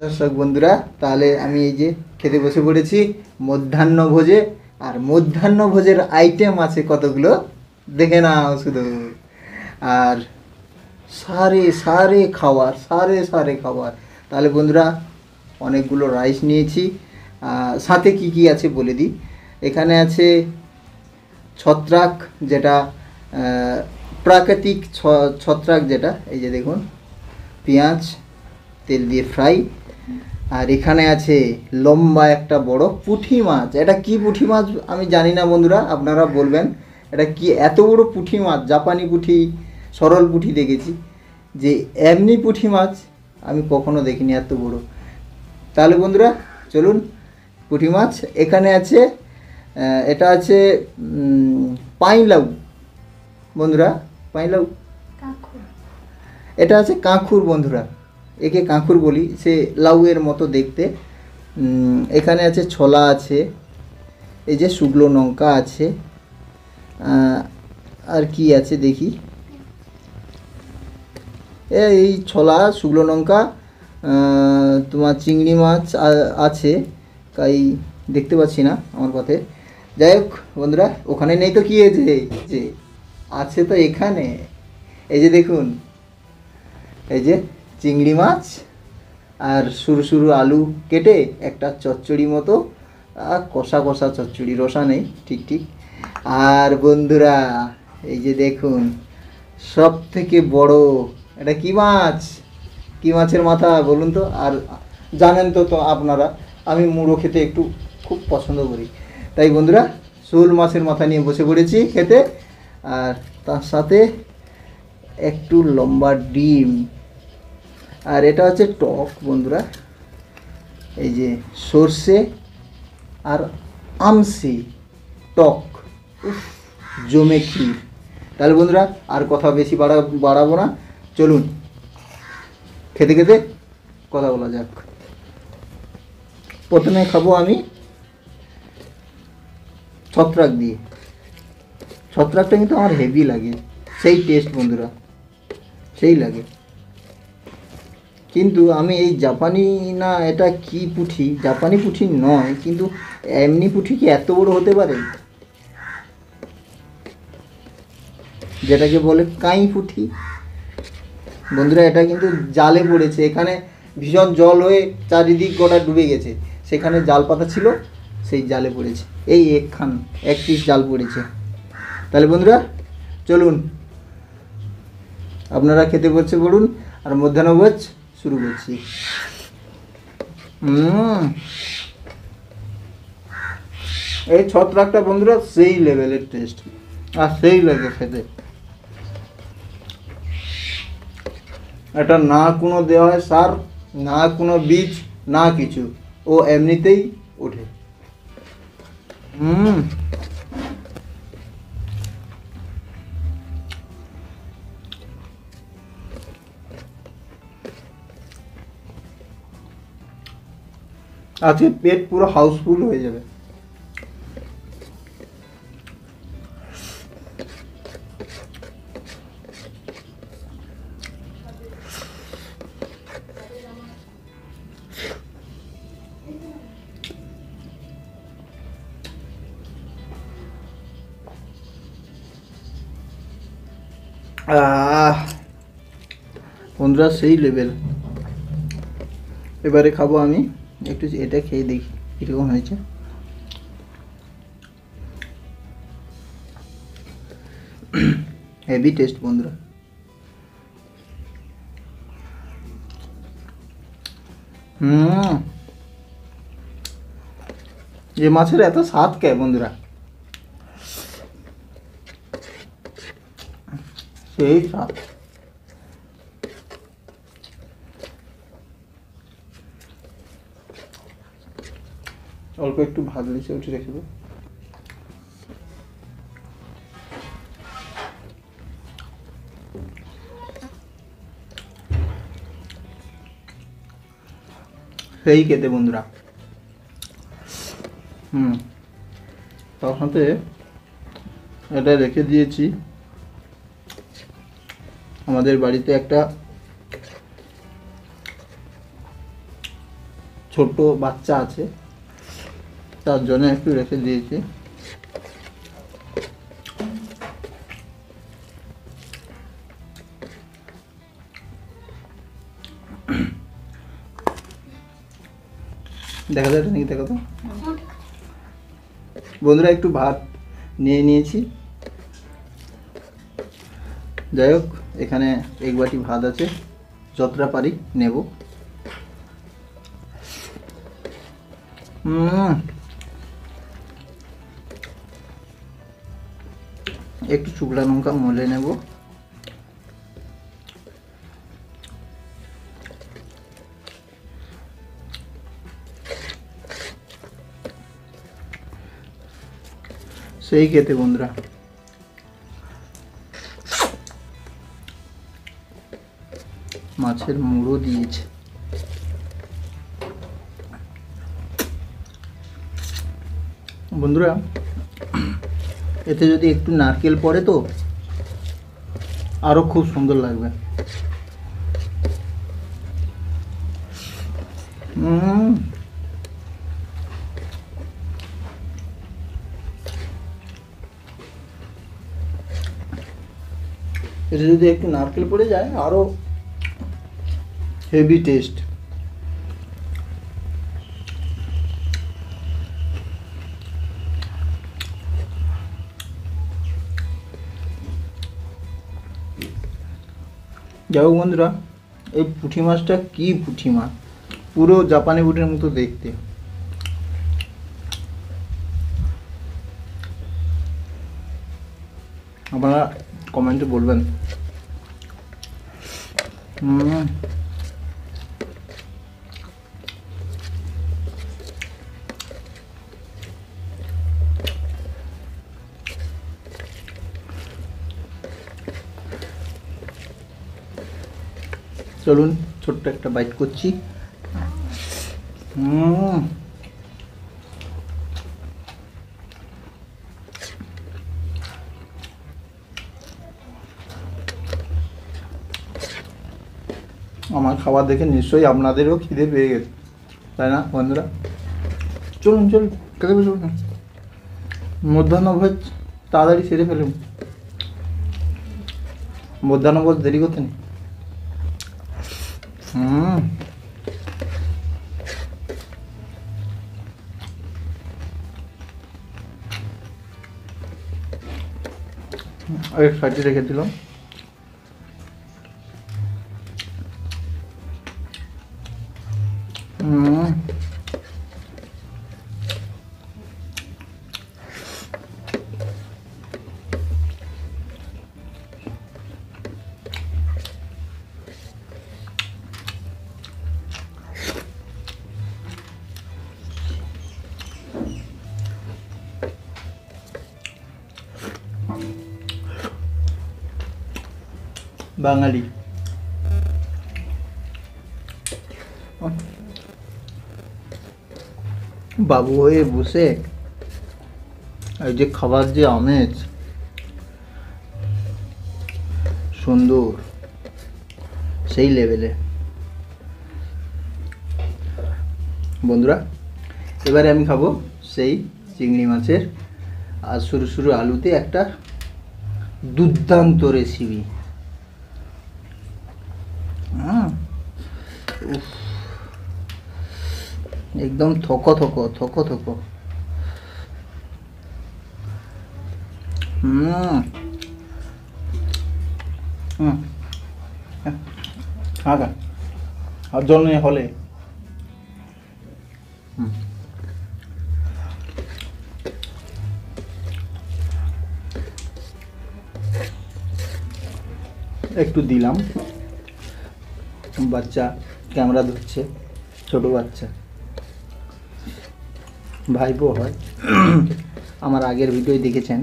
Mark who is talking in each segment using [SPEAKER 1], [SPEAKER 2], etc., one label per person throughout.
[SPEAKER 1] দর্শক বন্ধুরা, তাহলে আমি এই যে খেতে বসে পড়েছি মধ্যাহ্নভোজে। আর মধ্যাহ্নভোজের আইটেম আছে কতগুলো দেখে নাও শুধু। আর সারে সারে খাবার, সারে সারে খাবার। তাহলে বন্ধুরা, অনেকগুলো রাইস নিয়েছি। সাথে কি কি আছে বলে দিই। এখানে আছে ছত্রাক, যেটা প্রাকৃতিক ছত্রাক, যেটা এই যে দেখুন, পেঁয়াজ তেল দিয়ে ফ্রাই। আর এখানে আছে লম্বা একটা বড় পুঁটি মাছ। এটা কি পুঁটি মাছ আমি জানি না বন্ধুরা, আপনারা বলবেন এটা কি। এত বড় পুঁটি মাছ, জাপানি পুঁটি, সরল পুঁটি দেখেছি, যে এমনি পুঁটি মাছ আমি কখনো দেখিনি এত বড়। তাহলে বন্ধুরা চলুন, পুঁটি মাছ এখানে আছে। এটা আছে পাইলাউ বন্ধুরা, পাইলাউ। এটা আছে কাঁকুর বন্ধুরা, একে কাঁকুর বলি, সে লাউয়ের মতো দেখতে। এখানে আছে ছোলা আছে, এই যে শুকনো লঙ্কা আছে। আর কি আছে দেখি, এই ছোলা, শুকনো লঙ্কা, তোমার চিংড়ি মাছ আছে, তাই দেখতে পাচ্ছি না আমার পথে। যাই হোক বন্ধুরা, ওখানে নেই তো কি হয়েছে, যে আছে তো এখানে। এই যে দেখুন, এই যে চিংড়ি মাছ আর সরু সরু আলু কেটে একটা চচ্চড়ি মতো, কষা কষা চচ্চড়ি, রসা নেই, ঠিক ঠিক। আর বন্ধুরা এই যে দেখুন, সব থেকে বড়, এটা কি মাছ, কি মাছের মাথা বলুন তো। আর জানেন তো তো আপনারা, আমি মুড়ো খেতে একটু খুব পছন্দ করি, তাই বন্ধুরা শোল মাছের মাথা নিয়ে বসে পড়েছি খেতে। আর তার সাথে একটু লম্বা ডিম। আর এটা হচ্ছে টক বন্ধুরা, এই যে সর্ষে আর আমসি টক, জমে ক্ষীর। তাহলে বন্ধুরা আর কথা বেশি বাড়াবো না, চলুন খেতে খেতে কথা বলা যাক। প্রথমে খাবো আমি ছত্রাক দিয়ে। ছত্রাকটা কিন্তু আমার হেভি লাগে, সেই টেস্ট বন্ধুরা, সেই লাগে। কিন্তু আমি এই জাপানি, না এটা কি পুঁটি, জাপানি পুঁটি নয়, কিন্তু এমনি পুঁটি কি এত বড় হতে পারে, যেটাকে বলে কাই পুঁটি বন্ধুরা। এটা কিন্তু জালে পড়েছে, এখানে ভীষণ জল হয়ে চারিদিক গোটা ডুবে গেছে, সেখানে জাল পাতা ছিল, সেই জালে পড়েছে। এই এক পিস জাল পড়েছে। তাহলে বন্ধুরা চলুন, আপনারা খেতে বসে পড়ুন, আর মধ্যাহ্নভোজ শুরু করছি। এই ছত্রাকটা বন্ধুরা সেই লেভেলের টেস্ট, আর সেই লাগে খেতে। এটা না কোনো দেওয়া হয় সার, না কোনো বীজ, না কিছু, ও এমনিতেই ওঠে। আজকে পেট পুরো হাউসফুল হয়ে যাবে। বন্ধুরা সেই লেভেল। এবারে খাবো আমি একটু, এটা খেয়ে দেখি কীরকম হয়েছে। হেভি টেস্ট বন্ধুরা। এই মাছের এত স্বাদ কে বন্ধুরা, সেই স্বাদ। অল্প একটু ভাত লিচে উঠে রেখে দেবো। সেই খেতে বন্ধুরা। তার সাথে এটা রেখে দিয়েছি, আমাদের বাড়িতে একটা ছোট বাচ্চা আছে, তার জন্য একটু রেখে দিয়েছি। দেখা যায় নাকি, দেখো তো বন্ধুরা, একটু ভাত নিয়ে নিয়েছি। যাই হোক, এখানে এক বাটি ভাত আছে, যতটা পারি নেব। একটু শুকনো লঙ্কা মলে নেব। সেই খেতে বন্ধুরা। মাছের মুড়ো দিয়েছে। বন্ধুরা, এতে যদি একটু নারকেল পড়ে তো আরো খুব সুন্দর লাগবে। এতে যদি একটু নারকেল পড়ে যায় আরো হেভি টেস্ট। যাই হোক বন্ধুরা, এই পুঁটি মাছটা কি পুঁটি মাছ, পুরো জাপানি পুঁটির মতো দেখতে। আপনারা কমেন্টে বলবেন। চলুন ছোট্ট একটা বাইট করছি। আমার খাবার দেখে নিশ্চয়ই আপনাদেরও খিদে পেয়ে গেছে, তাই না বন্ধুরা? চলুন চলুন খেতে বসুন। মধ্যাহ্নভোজ তাড়াতাড়ি সেরে ফেলুন, মধ্যাহ্নভোজ দেরি করতে নেই। এক সাইডে রেখে দিলাম। বাঙালি বাবু হয়ে বসে এই যে খাবার যে আমেজ সুন্দর, সেই লেভেলে। বন্ধুরা, এবারে আমি খাবো সেই চিংড়ি মাছের আর সরু সরু আলুতে একটা দুর্দান্ত রেসিপি। একদম থকো থকো থকো থকো। আর জল নেই হলে। একটু দিলাম, বাচ্চা ক্যামেরা ধরছে, ছোট বাচ্চা, ভাইপো হয়, আমার আগের ভিডিও দেখেছেন।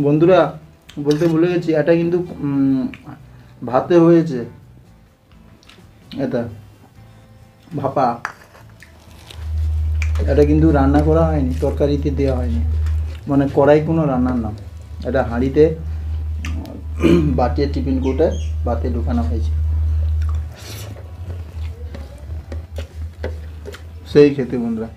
[SPEAKER 1] বন্ধুরা, বলতে ভুলে গেছি, এটা কিন্তু ভাতে হয়েছে, এটা ভাপা।
[SPEAKER 2] এটা কিন্তু রান্না করা হয়নি, তরকারিতে দেওয়া হয়নি, মানে কড়াই কোনো রান্নার নাম। এটা হাঁড়িতে বাটিয়ে টিফিন কোটে বাতে ঢুকানো হয়েছে। সেই খেতে বন্ধুরা।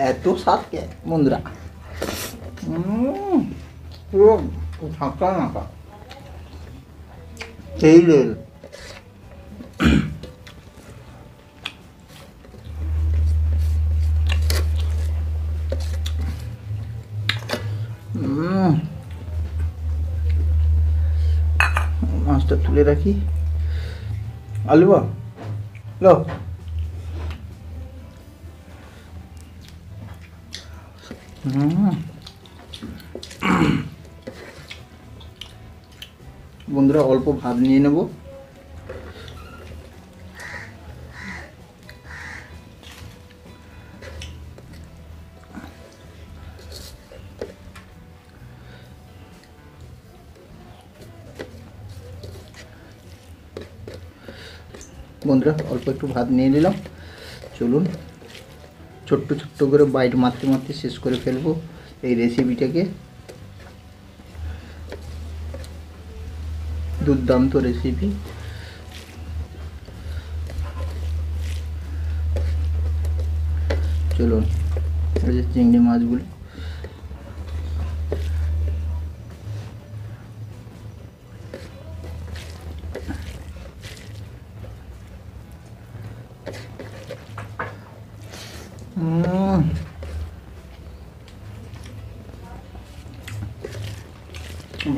[SPEAKER 2] এত স্বাদ কে বন্ধুরা, পুরো ফাঁকা নাকা সেই রেল। মাছটা তুলে রাখি। আলু লো বন্ধুরা অল্প ভাত নিয়ে নেব। বন্ধুরা অল্প একটু ভাত নিয়ে নিলাম। চলুন ছোট্ট ছোট্ট করে বাইট মারতে মারতে শেষ করে ফেলবো এই রেসিপিটাকে। দুর্দান্ত রেসিপি। চলুন এই যে চিংড়ি মাছগুলো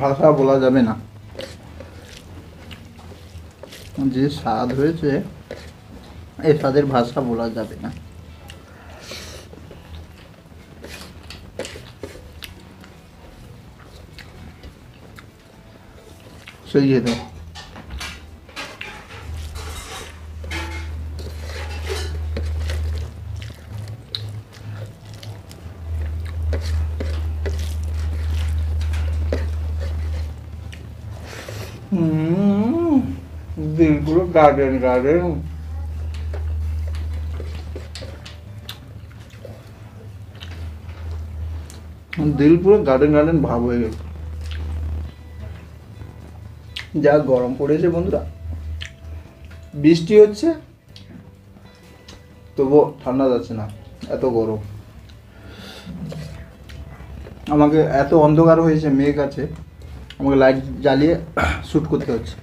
[SPEAKER 2] ভাষা বলা যাবে না, যে স্বাদ হয়েছে এই স্বাদের ভাষা বলা যাবে না। সেই খেতে দিলগুলো গার্ডেন গার্ডেন। দিল পুরো গার্ডেন গার্ডেন ভাব হয়ে গেল। যা গরম পড়েছে বন্ধুরা, বৃষ্টি হচ্ছে তবুও ঠান্ডা যাচ্ছে না, এত গরম। আমাকে এত অন্ধকার হয়েছে, মেঘ আছে, আমাকে লাইট জ্বালিয়ে শ্যুট করতে হচ্ছে।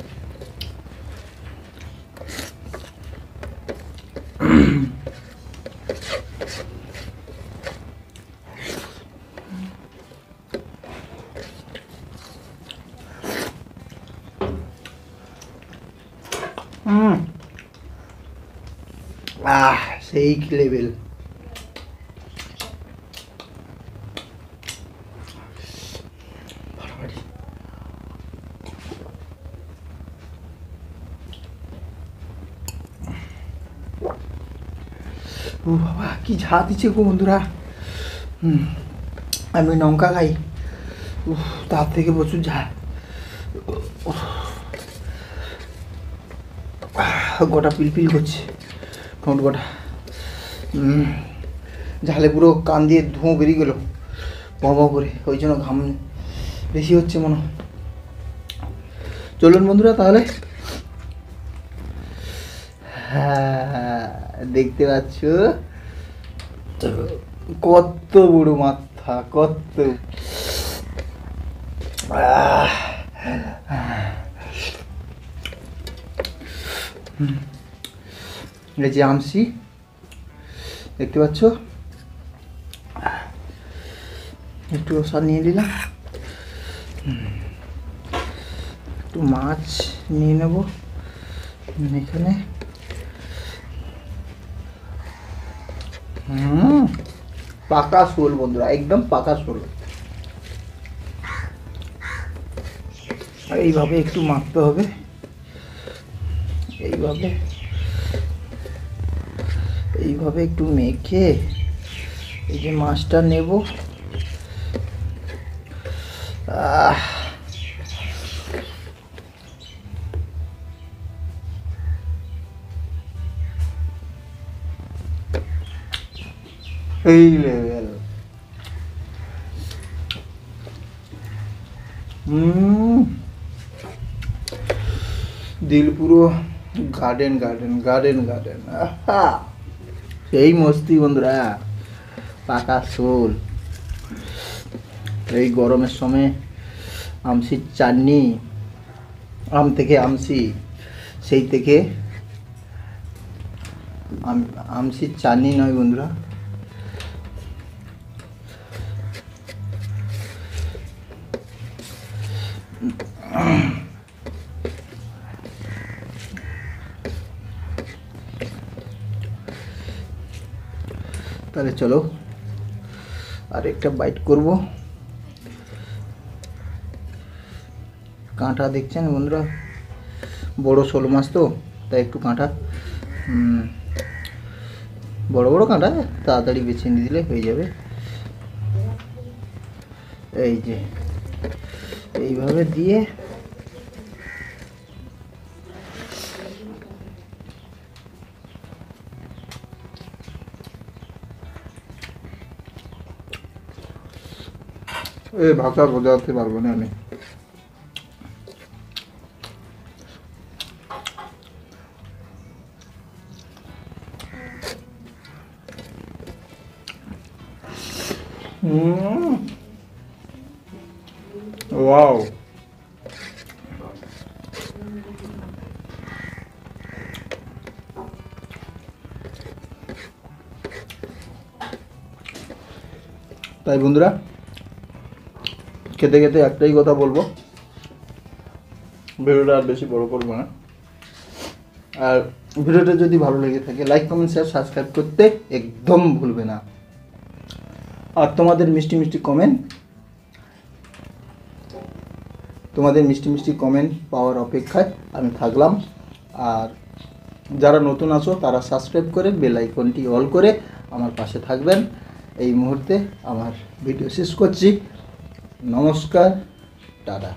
[SPEAKER 2] সেই লেভেল। ও বাবা কি ঝাল দিচ্ছে গো বন্ধুরা। আমি লঙ্কা খাই, তার থেকে প্রচুর ঝাল। গোটা পিলপিল করছে ঠোঁট গোটা। ঝালে পুরো কান দিয়ে ধোঁয়া বেরিয়ে গেলো বাবা করে, ওই জন্য ঘাম বেশি হচ্ছে মনে হয়। চলুন বন্ধুরা তাহলে। হ্যাঁ দেখতে পাচ্ছ কত বড় মাথা, কত এই যে আমসি দেখতে পাচ্ছ, একটু রসা নিয়ে নিলাম, একটু মাছ নিয়ে নেব এখানে। পাকা শোল বন্ধুরা, একদম পাকা শোল। এইভাবে একটু মাখতে হবে, এইভাবে এইভাবে একটু মেখে এই যে মাছটা নেব, আহ, এই লেভেল। দিল পুরো গার্ডেন গার্ডেন গার্ডেন গার্ডেন। সেই মস্তি বন্ধুরা, পাকা শোল। এই গরমের সময় আমসির চাটনি, আম থেকে আমসি, সেই থেকে আমসির চাটনি নয় বন্ধুরা, তাহলে চলো আর একটা বাইট করব। কাঁটা দেখছেন বন্ধুরা, বড় শোল মাছ তো তাই একটু কাঁটা, বড় বড় কাঁটা, তাড়াতাড়ি বেছে নিয়ে দিলে হয়ে যাবে। এই যে এইভাবে দিয়ে এই ভাষা বোঝাতে পারবো না আমি। ওয়াও, তাই বন্ধুরা খেতে খেতে একটাই কথা বলবো, ভিডিওটা আর বেশি বড় করবো না। আর ভিডিওটা যদি ভালো লেগে থাকে লাইক কমেন্ট শেয়ার সাবস্ক্রাইব করতে একদম ভুলবে না। আর তোমাদের মিষ্টি মিষ্টি কমেন্ট পাওয়ার অপেক্ষায় আমি থাকলাম। আর যারা নতুন আছো তারা সাবস্ক্রাইব করে বেল আইকনটি অল করে আমার পাশে থাকবেন। এই মুহূর্তে আমার ভিডিও শেষ করছি। নমস্কার, টাটা।